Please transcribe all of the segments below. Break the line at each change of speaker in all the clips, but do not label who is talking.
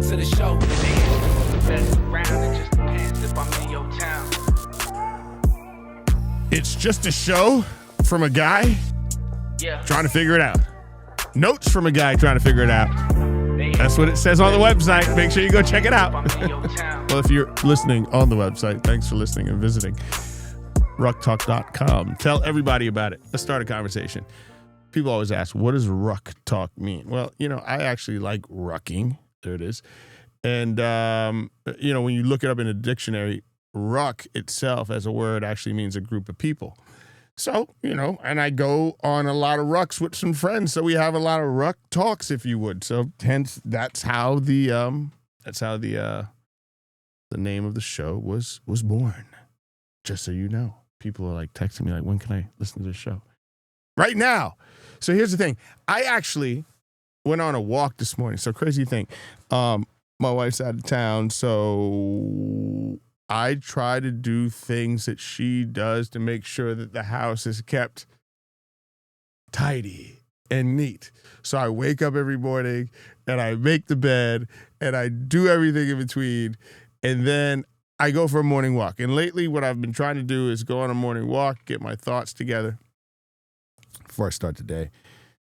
Welcome to the show. Best around, it just depends if I'm in your town.
It's just a show from a guy trying to figure it out. Notes from a guy trying to figure it out. That's what it says on the website. Make sure you go check it out. Well, if you're listening on the website, thanks for listening and visiting. rucktalk.com. Tell everybody about it. Let's start a conversation. People always ask, what does ruck talk mean? Well, I actually like rucking. There it is. And, when you look it up in a dictionary, ruck itself as a word actually means a group of people. So, and I go on a lot of rucks with some friends. So we have a lot of ruck talks, if you would. So hence that's how the name of the show was born. Just so you know. People are like texting me like, when can I listen to this show? Right now. So here's the thing. I actually went on a walk this morning. So crazy thing. My wife's out of town, so I try to do things that she does to make sure that the house is kept tidy and neat. So I wake up every morning and I make the bed and I do everything in between, and then I go for a morning walk. And lately what I've been trying to do is go on a morning walk, get my thoughts together before I start the day.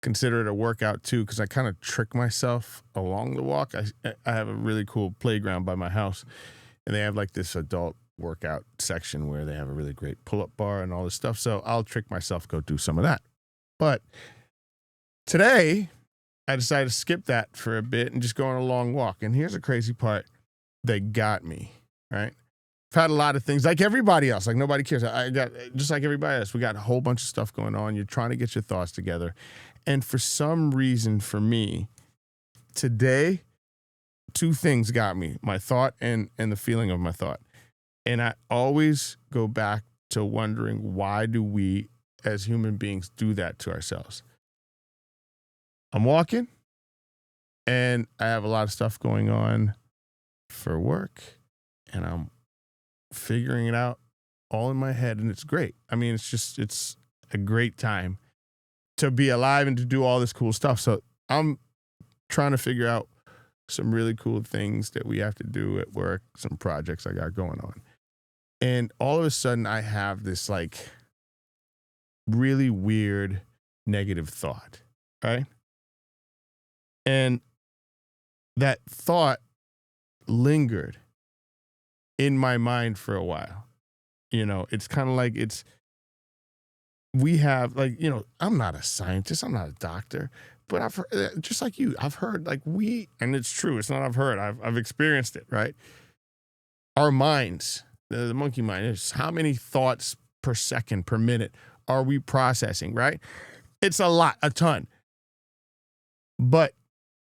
Consider it a workout too, because I kind of trick myself along the walk. I have a really cool playground by my house, and they have like this adult workout section where they have a really great pull-up bar and all this stuff. So I'll trick myself, go do some of that. But today I decided to skip that for a bit and just go on a long walk. And here's the crazy part that got me, right? I've had a lot of things like everybody else, like nobody cares. I got, just like everybody else, we got a whole bunch of stuff going on. You're trying to get your thoughts together. And for some reason for me, today, two things got me, my thought and the feeling of my thought. And I always go back to wondering, why do we as human beings do that to ourselves? I'm walking and I have a lot of stuff going on for work, and I'm figuring it out all in my head, and it's great. I mean, it's a great time to be alive and to do all this cool stuff. So I'm trying to figure out some really cool things that we have to do at work, some projects I got going on. And all of a sudden I have this like really weird negative thought, right? And that thought lingered in my mind for a while. It's kind of like we have like, I'm not a scientist, I'm not a doctor, but I've heard, just like you, I've heard like and it's true, it's not I've heard, I've experienced it, right? Our minds, the monkey mind, is how many thoughts per second, per minute are we processing, right? It's a lot, a ton. But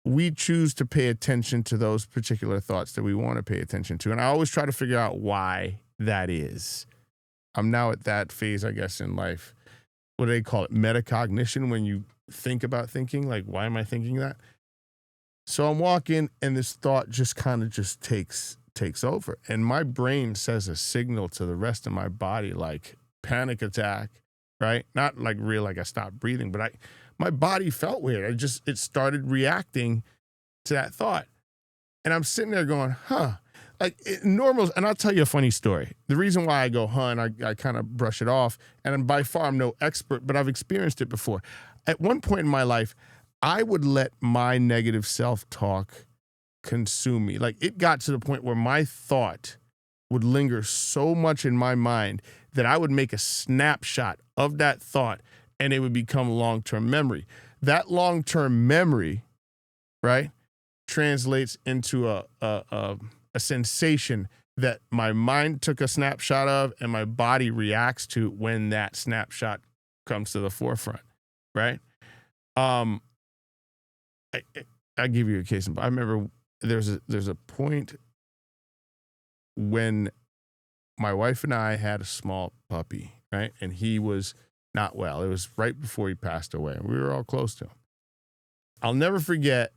we choose to pay attention to those particular thoughts that we want to pay attention to. And I always try to figure out why that is. I'm now at that phase, I guess, in life. What do they call it? Metacognition, when you think about thinking, like, why am I thinking that? So I'm walking and this thought just kind of just takes over. And my brain says a signal to the rest of my body, like panic attack, right? Not like real, like I stopped breathing, but my body felt weird. It started reacting to that thought. And I'm sitting there going, like normal. And I'll tell you a funny story. The reason why I go, and I kind of brush it off. And by far, I'm no expert, but I've experienced it before. At one point in my life, I would let my negative self-talk consume me. Like it got to the point where my thought would linger so much in my mind that I would make a snapshot of that thought and it would become long-term memory. That long-term memory, right, translates into a sensation that my mind took a snapshot of and my body reacts to when that snapshot comes to the forefront, right? I give you a case. I remember there's a point when my wife and I had a small puppy, right? And he was not well. It was right before he passed away. And we were all close to him. I'll never forget,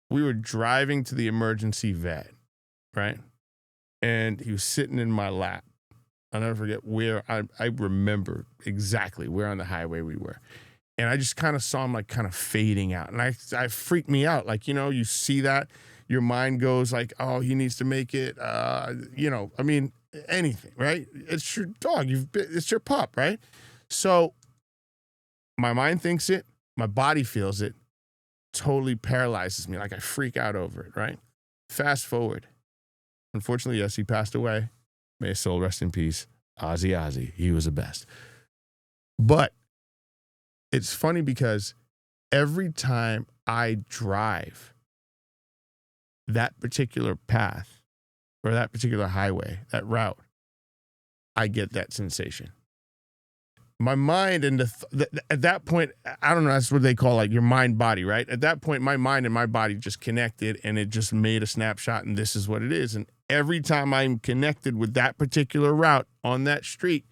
we were driving to the emergency vet, right? And he was sitting in my lap. I'll never forget where, I remember exactly where on the highway we were. And I just kind of saw him like kind of fading out. And I freaked me out. Like, you see that, your mind goes like, oh, he needs to make it, I mean, anything, right? It's your dog. It's your pup, right? So my mind thinks it, my body feels it, totally paralyzes me. Like I freak out over it, right? Fast forward. Unfortunately, yes, he passed away. May his soul rest in peace. Ozzy. He was the best. But it's funny because every time I drive that particular path or that particular highway, that route, I get that sensation. My mind and at that point, I don't know, that's what they call like your mind body, right? At that point, my mind and my body just connected and it just made a snapshot and this is what it is. And every time I'm connected with that particular route on that street,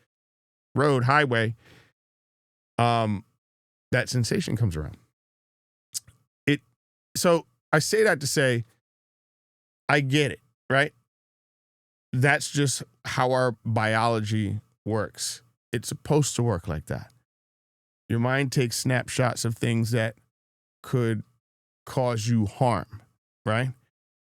road, highway, that sensation comes around. So I say that to say, I get it, right? That's just how our biology works. It's supposed to work like that. Your mind takes snapshots of things that could cause you harm, right?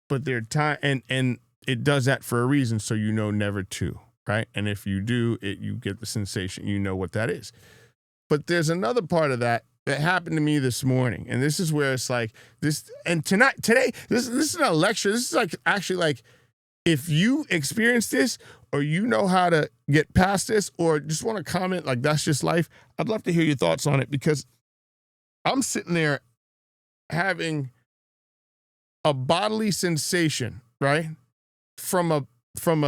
But there are time and it does that for a reason, so you know never to, right? And if you do, you get the sensation, you know what that is. But there's another part of that happened to me this morning, and this is where it's like this. And today, this is not a lecture. This is like actually like if you experience this or you know how to get past this or just want to comment like that's just life, I'd love to hear your thoughts on it because I'm sitting there having a bodily sensation, right? From a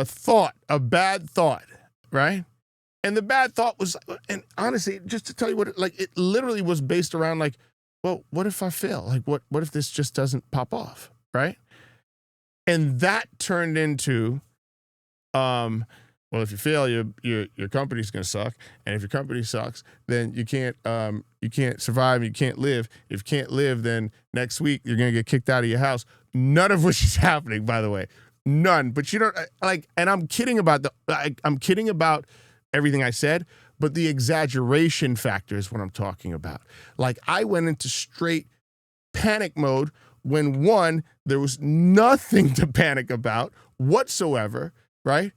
thought, a bad thought, right? And the bad thought was, and honestly, just to tell you what, it literally was based around like, well, what if I fail? Like, what if this just doesn't pop off, right? And that turned into, well, if you fail, your company's gonna suck, and if your company sucks, then you can't survive, you can't live. If you can't live, then next week you're gonna get kicked out of your house. None of which is happening, by the way, none. But you don't like, and I'm kidding about I'm kidding about everything I said, but the exaggeration factor is what I'm talking about. Like I went into straight panic mode when one, there was nothing to panic about whatsoever, right?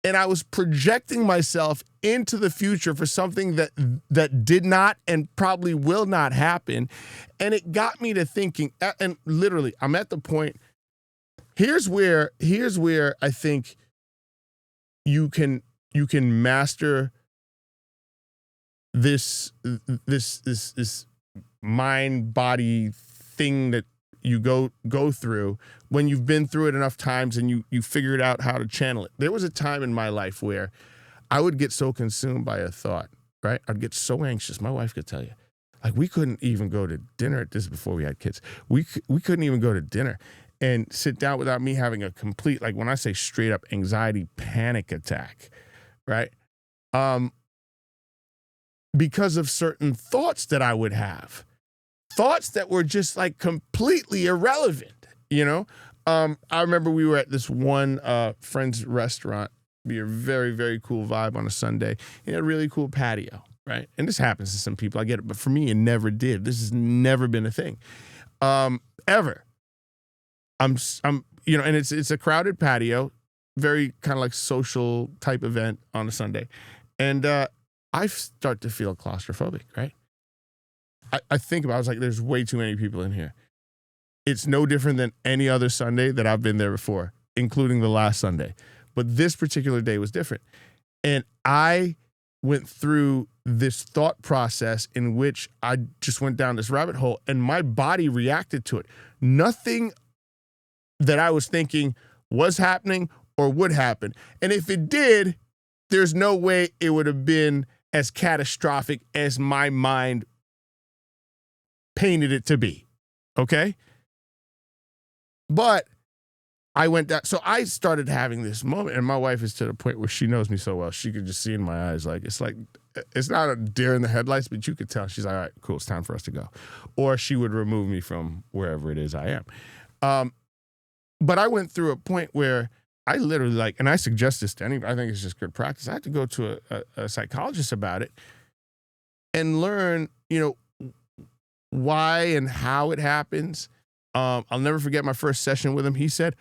And I was projecting myself into the future for something that did not and probably will not happen. And it got me to thinking, and literally, I'm at the point, here's where I think you can master this mind body thing that you go through when you've been through it enough times and you figured out how to channel it. There was a time in my life where I would get so consumed by a thought, right? I'd get so anxious. My wife could tell you, like we couldn't even go to dinner. This is before we had kids. We couldn't even go to dinner and sit down without me having a complete, like when I say straight up anxiety panic attack, right? Because of certain thoughts that I would have. Thoughts that were just like completely irrelevant, you know? I remember we were at this one friend's restaurant. Be a very, very cool vibe on a Sunday. He had a really cool patio, right? And this happens to some people, I get it, but for me, it never did. This has never been a thing, ever. I'm, and it's a crowded patio, very kind of like social type event on a Sunday, and I start to feel claustrophobic, right? I think about it, I was like, there's way too many people in here. It's no different than any other Sunday that I've been there before, including the last Sunday. But this particular day was different. And I went through this thought process in which I just went down this rabbit hole and my body reacted to it. Nothing that I was thinking was happening or would happen. And if it did, there's no way it would have been as catastrophic as my mind painted it to be, okay? But I went down, so I started having this moment, and my wife is to the point where she knows me so well, she could just see in my eyes, like, it's not a deer in the headlights, but you could tell. She's like, all right, cool, it's time for us to go. Or she would remove me from wherever it is I am. But I went through a point where I literally, and I suggest this to anybody, I think it's just good practice. I had to go to a psychologist about it and learn, why and how it happens I'll never forget my first session with him. He said,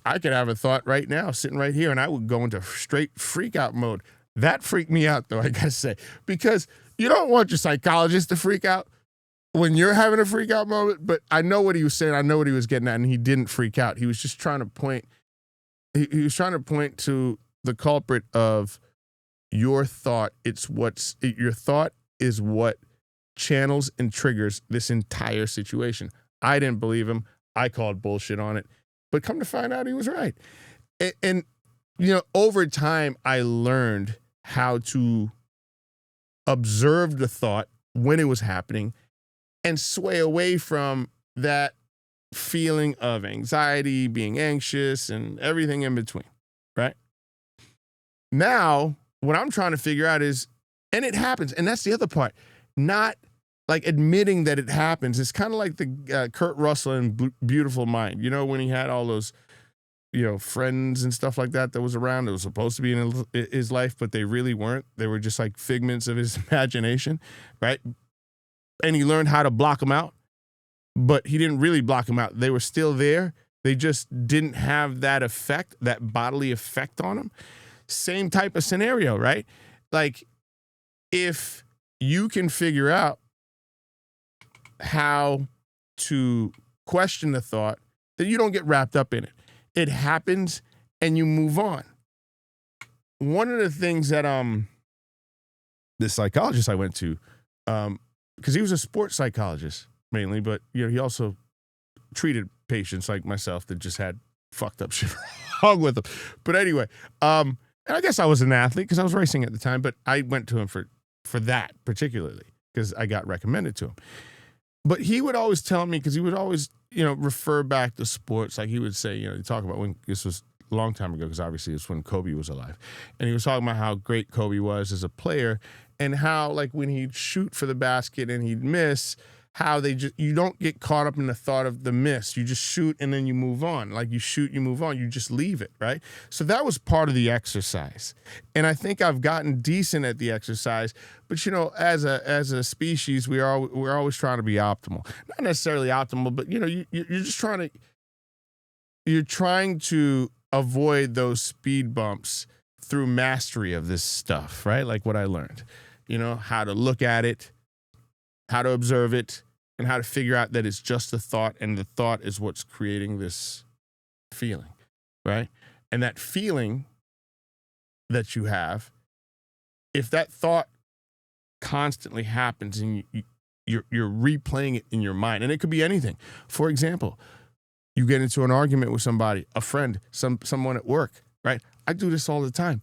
I could have a thought right now sitting right here and I would go into straight freak out mode. That freaked me out though, I gotta say, because you don't want your psychologist to freak out when you're having a freak out moment, but I know what he was saying. I know what he was getting at, and he didn't freak out. He was just trying to point, he was trying to point to the culprit of your thought. Your thought is what channels and triggers this entire situation. I didn't believe him. I called bullshit on it, but come to find out he was right. And over time, I learned how to observe the thought when it was happening and sway away from that feeling of anxiety, being anxious, and everything in between, right? Now, what I'm trying to figure out is, and it happens, and that's the other part, not like admitting that it happens. It's kind of like the Kurt Russell in Beautiful Mind, when he had all those, friends and stuff like that was around. That was supposed to be in his life, but they really weren't. They were just like figments of his imagination, right? And he learned how to block them out, but he didn't really block them out. They were still there. They just didn't have that effect, that bodily effect on him. Same type of scenario, right? Like, if you can figure out how to question the thought, then you don't get wrapped up in it. It happens and you move on. One of the things that this psychologist I went to, because he was a sports psychologist mainly, but he also treated patients like myself that just had fucked up shit wrong with them. But anyway, and I guess I was an athlete because I was racing at the time, but I went to him for that particularly because I got recommended to him. But he would always tell me, because he would always, refer back to sports. Like he would say, talk about when this was a long time ago, because obviously it's when Kobe was alive. And he was talking about how great Kobe was as a player and how, like, when he'd shoot for the basket and he'd miss, how you don't get caught up in the thought of the miss. You just shoot and then you move on. Like you shoot, you move on. You just leave it, right? So that was part of the exercise. And I think I've gotten decent at the exercise. But, as a species, we're always trying to be optimal. Not necessarily optimal, but, you're trying to avoid those speed bumps through mastery of this stuff, right? Like what I learned, how to look at it, how to observe it, and how to figure out that it's just a thought, and the thought is what's creating this feeling, right? And that feeling that you have, if that thought constantly happens and you're replaying it in your mind, and it could be anything. For example, you get into an argument with somebody, a friend, someone at work, right? I do this all the time.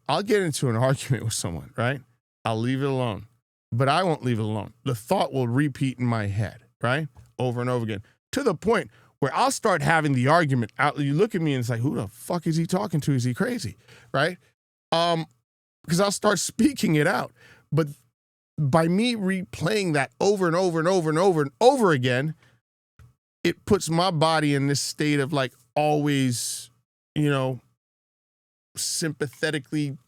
I'll get into an argument with someone, right? I'll leave it alone. But I won't leave it alone. The thought will repeat in my head, right? Over and over again, to the point where I'll start having the argument out. You look at me and it's like, who the fuck is he talking to? Is he crazy? Right? Because I'll start speaking it out. But by me replaying that over and over and over and over and over again, it puts my body in this state of like always, sympathetically,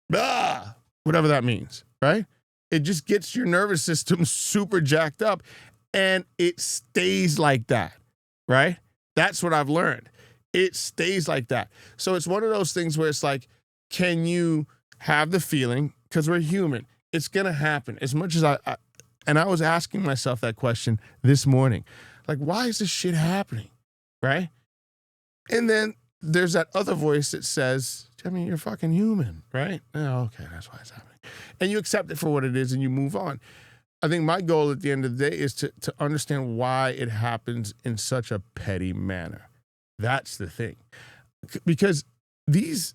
whatever that means, right? It just gets your nervous system super jacked up, and it stays like that, right? That's what I've learned. It stays like that. So it's one of those things where it's like, can you have the feeling? Because we're human. It's going to happen. As much as I was asking myself that question this morning. Like, why is this shit happening, right? And then there's that other voice that says, you're fucking human, right? Oh, okay, that's why it's happening. And you accept it for what it is and you move on. I think my goal at the end of the day is to understand why it happens in such a petty manner. That's the thing. Because these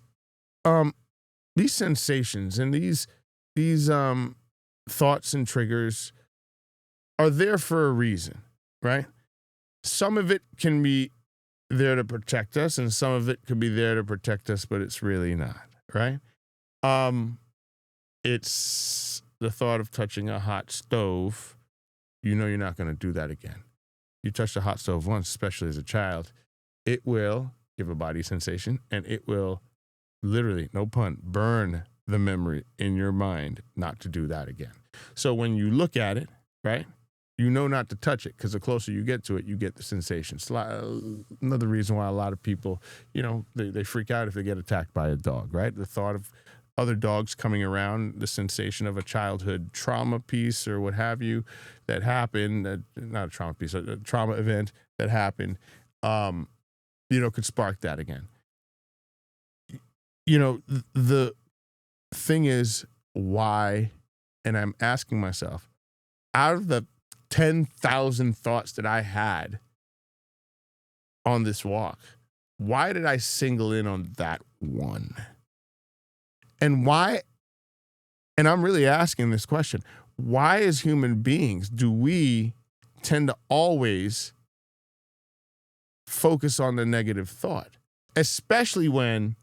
sensations and these thoughts and triggers are there for a reason, right? Some of it can be there to protect us, and some of it could be there to protect us, but it's really not, right? It's the thought of touching a hot stove. You're not going to do that again. You touch the hot stove once, especially as a child, it will give a body sensation, and it will literally, no pun, burn the memory in your mind not to do that again. So when you look at it, right, You know not to touch it because the closer you get to it, you get the sensation. It's another reason why a lot of people, they freak out if they get attacked by a dog, right? The thought of other dogs coming around, the sensation of a childhood trauma piece or what have you that happened, not a trauma piece, a trauma event that happened, could spark that again. The thing is why, and I'm asking myself, out of the 10,000 thoughts that I had on this walk, why did I single in on that one? And why, and I'm really asking this question, why as human beings do we tend to always focus on the negative thought, especially when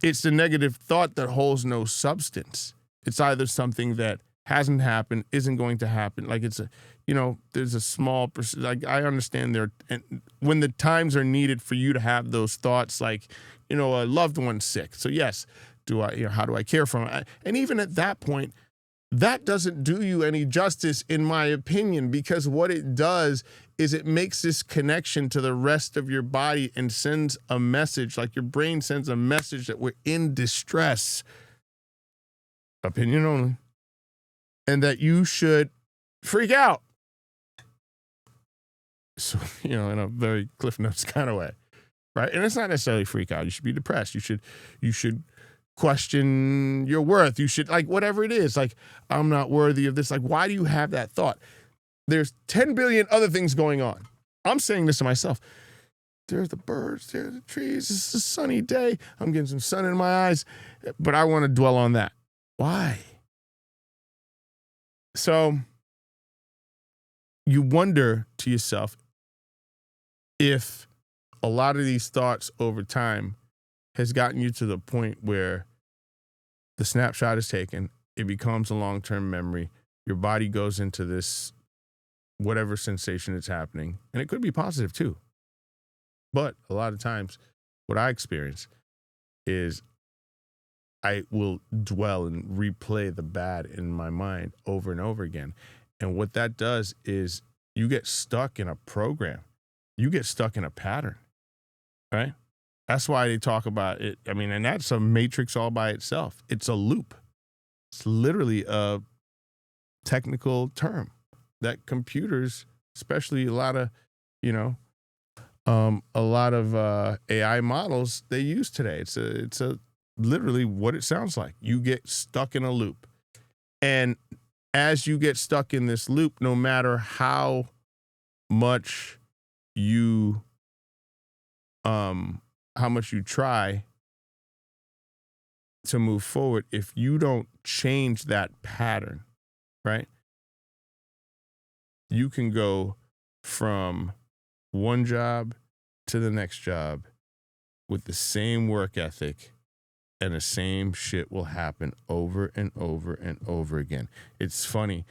it's the negative thought that holds no substance? It's either something that hasn't happened, isn't going to happen. Like it's there's a small percent. Like I understand and when the times are needed for you to have those thoughts, like a loved one's sick. So yes, how do I care for him? And even at that point, that doesn't do you any justice, in my opinion, because what it does is it makes this connection to the rest of your body and sends a message, like your brain sends a message that we're in distress. Opinion only. And that you should freak out. So, in a very Cliff Notes kind of way, right? And it's not necessarily freak out. You should be depressed. You should question your worth. You should, like, whatever it is, like, I'm not worthy of this. Like, why do you have that thought? There's 10 billion other things going on. I'm saying this to myself. There's the birds, there's the trees. It's a sunny day. I'm getting some sun in my eyes, but I want to dwell on that. Why? So you wonder to yourself if a lot of these thoughts over time has gotten you to the point where the snapshot is taken, it becomes a long-term memory, your body goes into this whatever sensation is happening, and it could be positive too. But a lot of times what I experience is I will dwell and replay the bad in my mind over and over again. And what that does is you get stuck in a program. You get stuck in a pattern, right? That's why they talk about it. I mean, and that's a matrix all by itself. It's a loop. It's literally a technical term that computers, especially a lot of AI models they use today. It's a literally what it sounds like. You get stuck in a loop. And as you get stuck in this loop, no matter how much you try to move forward, if you don't change that pattern, right? You can go from one job to the next job with the same work ethic, and the same shit will happen over and over and over again. It's funny.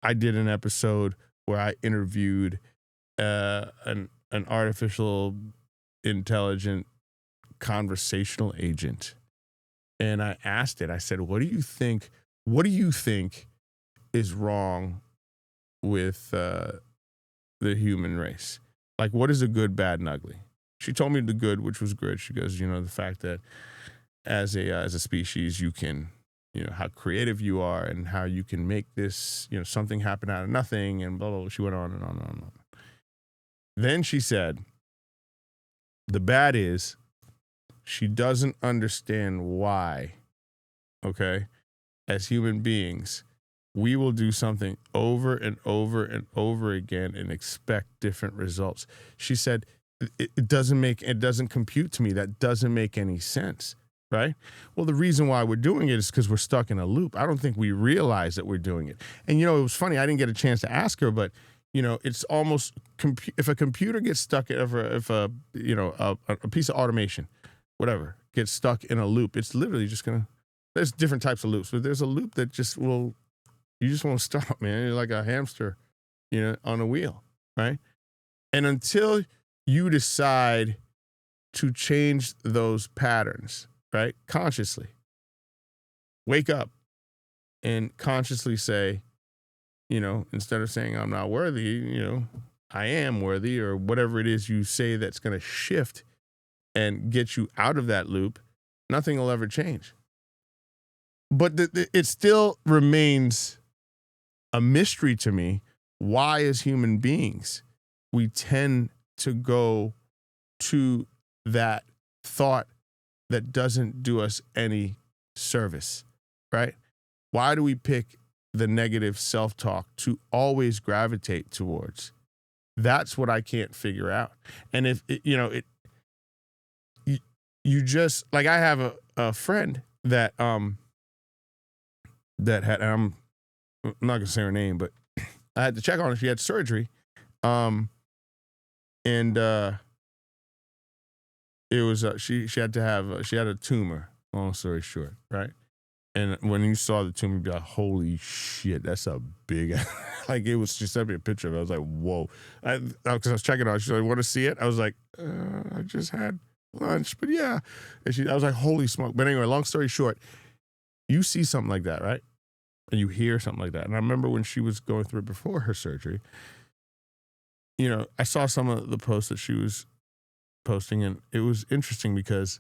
I did an episode where I interviewed an artificial intelligent conversational agent. And I asked it, I said, what do you think is wrong with the human race? Like, what is the good, bad, and ugly? She told me the good, which was good. She goes, the fact that as a species, you can, how creative you are and how you can make this, something happen out of nothing, and blah, blah, blah. She went on and on and on and on. Then she said, the bad is she doesn't understand why, okay, as human beings, we will do something over and over and over again and expect different results. She said, it doesn't compute to me. That doesn't make any sense, right? Well, the reason why we're doing it is because we're stuck in a loop. I don't think we realize that we're doing it. And, it was funny. I didn't get a chance to ask her, but, it's almost, if a computer gets stuck, if a piece of automation, whatever, gets stuck in a loop, it's literally just there's different types of loops, but there's a loop that you just won't stop, man. You're like a hamster, on a wheel, right? And until you decide to change those patterns, right? Consciously. Wake up and consciously say, instead of saying I'm not worthy, I am worthy, or whatever it is you say that's going to shift and get you out of that loop, nothing will ever change. But it still remains a mystery to me why, as human beings, we tend to go to that thought that doesn't do us any service, right? Why do we pick the negative self-talk to always gravitate towards? That's what I can't figure out. And if you just, like, I have a friend that that had, I'm not gonna say her name, but I had to check on her. She had surgery, and it was she had to have she had a tumor. Long story short, right? And when you saw the tumor, you'd be like, "Holy shit, that's a big." Like, it was. She sent me a picture of it. I was like, "Whoa!" Because I was checking on it. She's like, "Want to see it?" I was like, "I just had lunch, but yeah." And I was like, "Holy smoke!" But anyway, long story short, you see something like that, right? And you hear something like that. And I remember when she was going through it before her surgery, I saw some of the posts that she was posting, and it was interesting because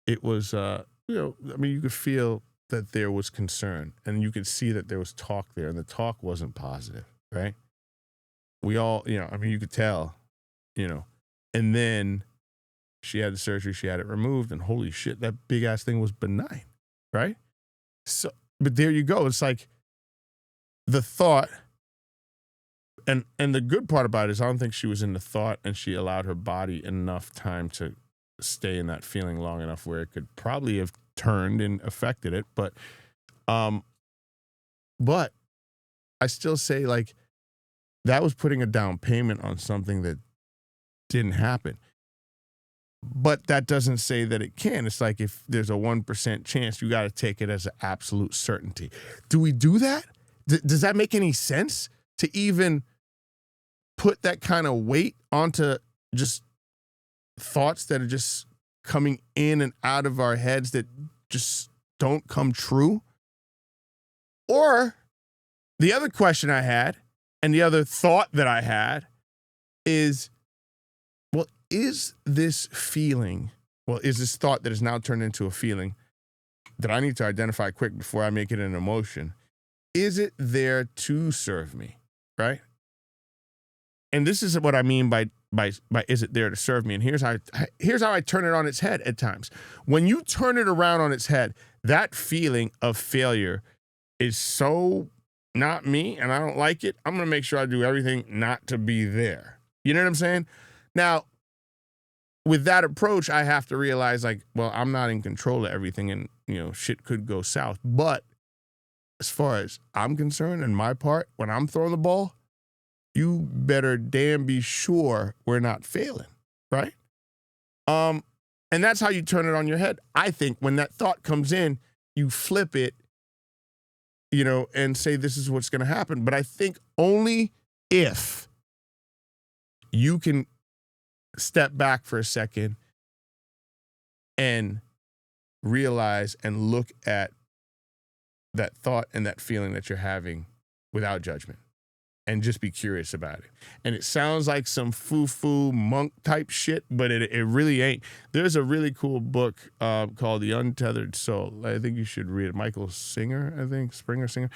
it was, you could feel that there was concern, and you could see that there was talk there, and the talk wasn't positive, right? We all, you could tell, and then she had the surgery, she had it removed, and holy shit, that big ass thing was benign, right? So, but there you go. It's like the thought, and the good part about it is I don't think she was in the thought, and she allowed her body enough time to stay in that feeling long enough where it could probably have turned and affected it. But I still say, like, that was putting a down payment on something that didn't happen. But that doesn't say that it can. It's like, if there's a 1% chance, you got to take it as an absolute certainty. Do we do that? Does that make any sense to even put that kind of weight onto just thoughts that are just coming in and out of our heads that just don't come true? Or the other question I had, and the other thought that I had is, well, is this thought that is now turned into a feeling that I need to identify quick before I make it an emotion, is it there to serve me, right? And this is what I mean by is it there to serve me? And here's how I turn it on its head at times. When you turn it around on its head, that feeling of failure is so not me, and I don't like it. I'm going to make sure I do everything not to be there. You know what I'm saying? Now, with that approach, I have to realize, like, well, I'm not in control of everything, and, shit could go south. But as far as I'm concerned, and my part, when I'm throwing the ball, you better damn be sure we're not failing, right? And that's how you turn it on your head. I think when that thought comes in, you flip it, and say, this is what's going to happen. But I think only if you can step back for a second and realize and look at that thought and that feeling that you're having without judgment, and just be curious about it. And it sounds like some foo-foo monk type shit, but it really ain't. There's a really cool book called The Untethered Soul. I think you should read it. Michael Springer Singer.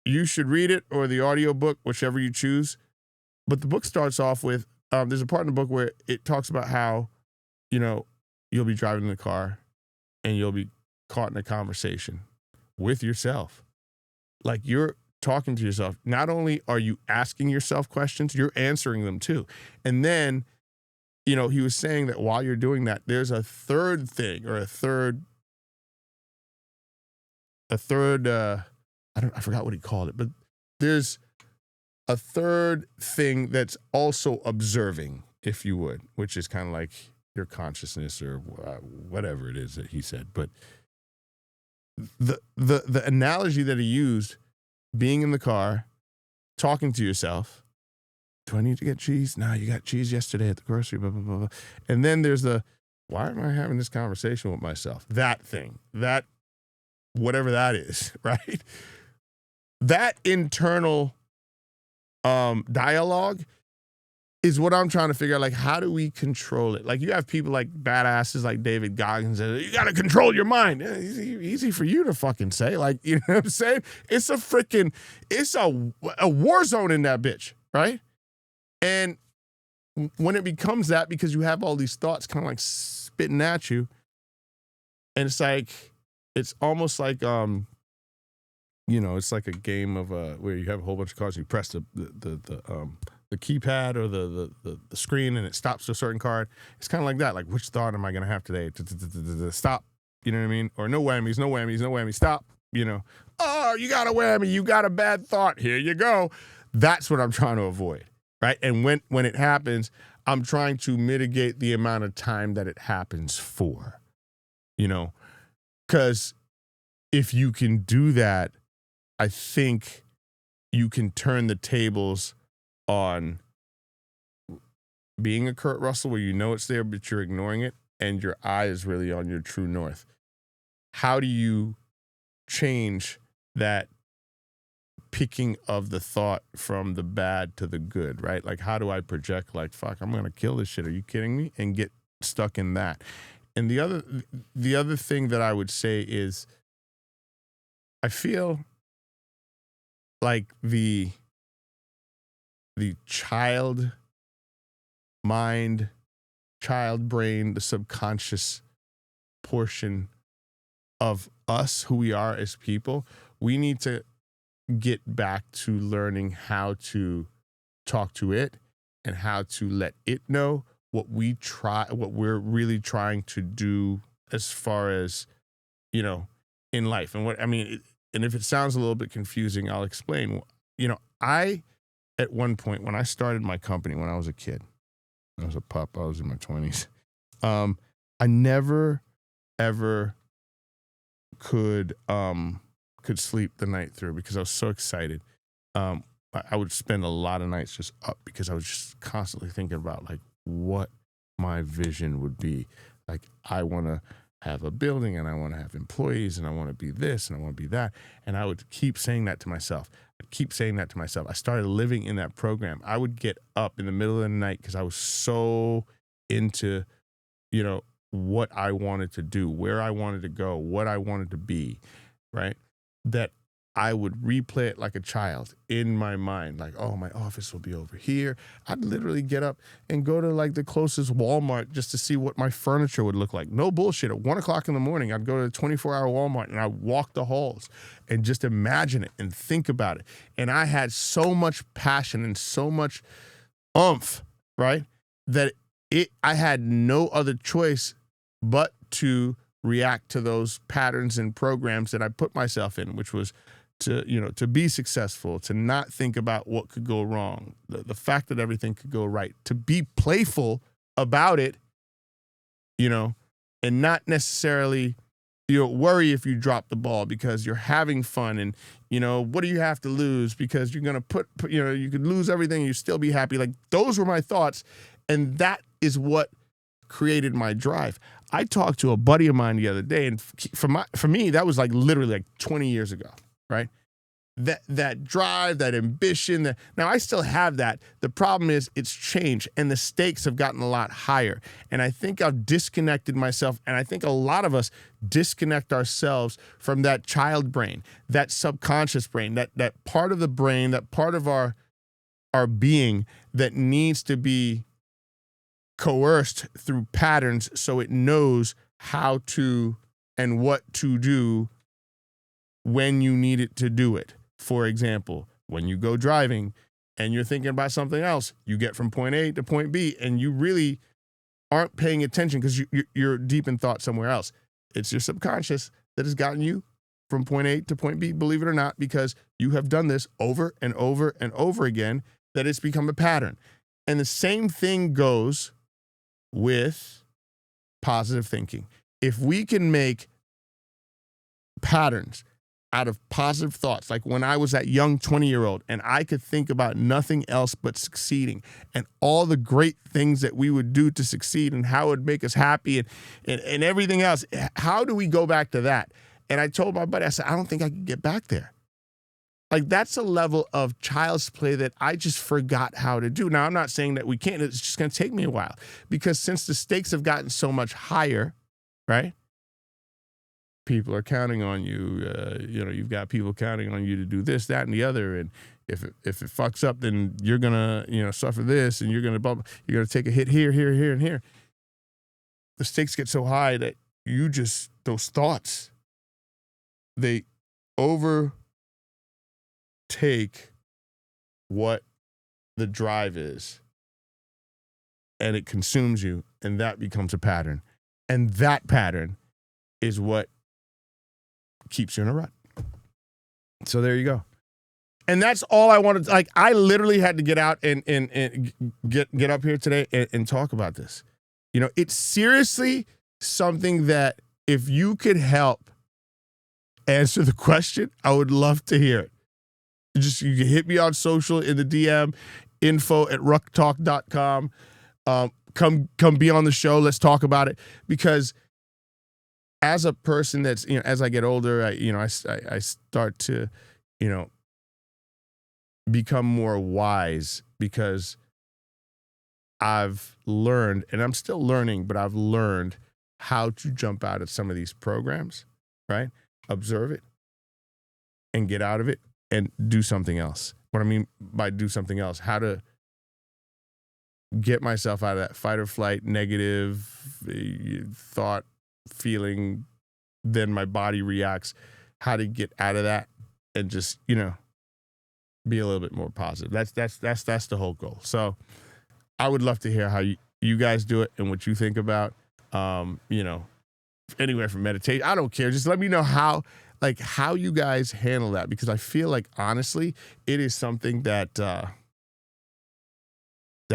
You should read it, or the audio book, whichever you choose. But the book starts off with, there's a part in the book where it talks about how, you'll be driving in the car and you'll be caught in a conversation with yourself. Like, you're talking to yourself. Not only are you asking yourself questions, you're answering them too. And then, he was saying that while you're doing that, there's a third thing, or I forgot what he called it, but there's a third thing that's also observing, if you would, which is kind of like your consciousness, or whatever it is that he said. But the analogy that he used, being in the car, talking to yourself, do I need to get cheese? No, you got cheese yesterday at the grocery, blah, blah, blah, blah. And then there's why am I having this conversation with myself? That thing, that, whatever that is, right? that internal dialogue is what I'm trying to figure out. Like, how do we control it? Like, you have people like badasses like David Goggins that you got to control your mind. Easy for you to fucking say. Like, you know what I'm saying? It's a war zone in that bitch, right? And when it becomes that, because you have all these thoughts kind of like spitting at you, and it's almost like it's like a game of where you have a whole bunch of cards and you press the keypad or the screen and it stops to a certain card. It's kind of like that. Like, which thought am I going to have today? Stop. You know what I mean? Or no whammies, stop. Oh, you got a whammy. You got a bad thought. Here you go. That's what I'm trying to avoid, right? And when it happens, I'm trying to mitigate the amount of time that it happens for, because if you can do that, I think you can turn the tables on being a Kurt Russell where you know it's there, but you're ignoring it, and your eye is really on your true north. How do you change that picking of the thought from the bad to the good, right? Like, how do I project like, fuck, I'm going to kill this shit. Are you kidding me? And get stuck in that. And the other thing that I would say is I feel like the child mind, child brain, the subconscious portion of us, who we are as people, we need to get back to learning how to talk to it and how to let it know what we're really trying to do as far as, in life. And and if it sounds a little bit confusing, I'll explain. I, at one point, when I started my company, when I was a kid, I was a pup, I was in my 20s, I never, ever could sleep the night through because I was so excited. I would spend a lot of nights just up because I was just constantly thinking about like what my vision would be. Like, I want to have a building and I want to have employees and I want to be this and I want to be that. And I would keep saying that to myself. I started living in that program. I would get up in the middle of the night because I was so into, what I wanted to do, where I wanted to go, what I wanted to be, right? That I would replay it like a child in my mind. Like, oh, my office will be over here. I'd literally get up and go to like the closest Walmart just to see what my furniture would look like. No bullshit. At 1:00 in the morning, I'd go to the 24-hour Walmart and I'd walk the halls and just imagine it and think about it. And I had so much passion and so much oomph, right? That I had no other choice but to react to those patterns and programs that I put myself in, which was to be successful, to not think about what could go wrong, the fact that everything could go right, to be playful about it, and not necessarily, worry if you drop the ball because you're having fun and, what do you have to lose because you're going to you could lose everything and you still be happy. Like, those were my thoughts. And that is what created my drive. I talked to a buddy of mine the other day, and for me, that was like literally like 20 years ago, right? That drive, that ambition. Now I still have that. The problem is it's changed, and the stakes have gotten a lot higher. And I think I've disconnected myself, and I think a lot of us disconnect ourselves from that child brain, that subconscious brain, that part of the brain, that part of our being that needs to be coerced through patterns so it knows how to and what to do when you need it to do it. For example, when you go driving and you're thinking about something else, you get from point A to point B and you really aren't paying attention because you're deep in thought somewhere else. It's your subconscious that has gotten you from point A to point B, believe it or not, because you have done this over and over and over again, that it's become a pattern. And the same thing goes with positive thinking. If we can make patterns out of positive thoughts, like when I was that young 20-year-old and I could think about nothing else but succeeding and all the great things that we would do to succeed and how it would make us happy and everything else, how do we go back to that? And I told my buddy, I said, I don't think I can get back there. Like, that's a level of child's play that I just forgot how to do. Now, I'm not saying that we can't. It's just going to take me a while, because since the stakes have gotten so much higher, right? People are counting on you. You've got people counting on you to do this, that, and the other. And if it fucks up, then you're gonna suffer this, and you're gonna take a hit here, and here. The stakes get so high that those thoughts, they overtake what the drive is, and it consumes you, and that becomes a pattern, and that pattern is what keeps you in a rut. So there you go. And that's all I wanted. Like, I literally had to get out and get up here today and talk about this. It's seriously something that if you could help answer the question, I would love to hear it. You can hit me on social in the DM, info@rucktalk.com. Come be on the show. Let's talk about it. Because as a person that's, as I get older, I start to, become more wise, because I've learned, and I'm still learning, but I've learned how to jump out of some of these programs, right? Observe it and get out of it and do something else. What I mean by do something else, how to get myself out of that fight or flight, negative thought, feeling, then my body reacts, how to get out of that and just, be a little bit more positive. That's the whole goal. So I would love to hear how you guys do it and what you think about, anywhere from meditation. I don't care. Just let me know how you guys handle that, because I feel like, honestly, it is something that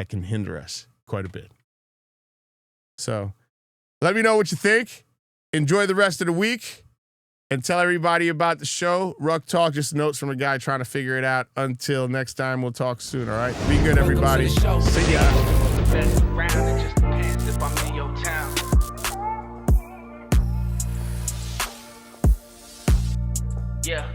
can hinder us quite a bit. So let me know what you think. Enjoy the rest of the week, and tell everybody about the show. Ruck Talk, just notes from a guy trying to figure it out. Until next time, we'll talk soon, all right? Be good, everybody. See ya.
Best round, it just depends if I'm in your town. Yeah.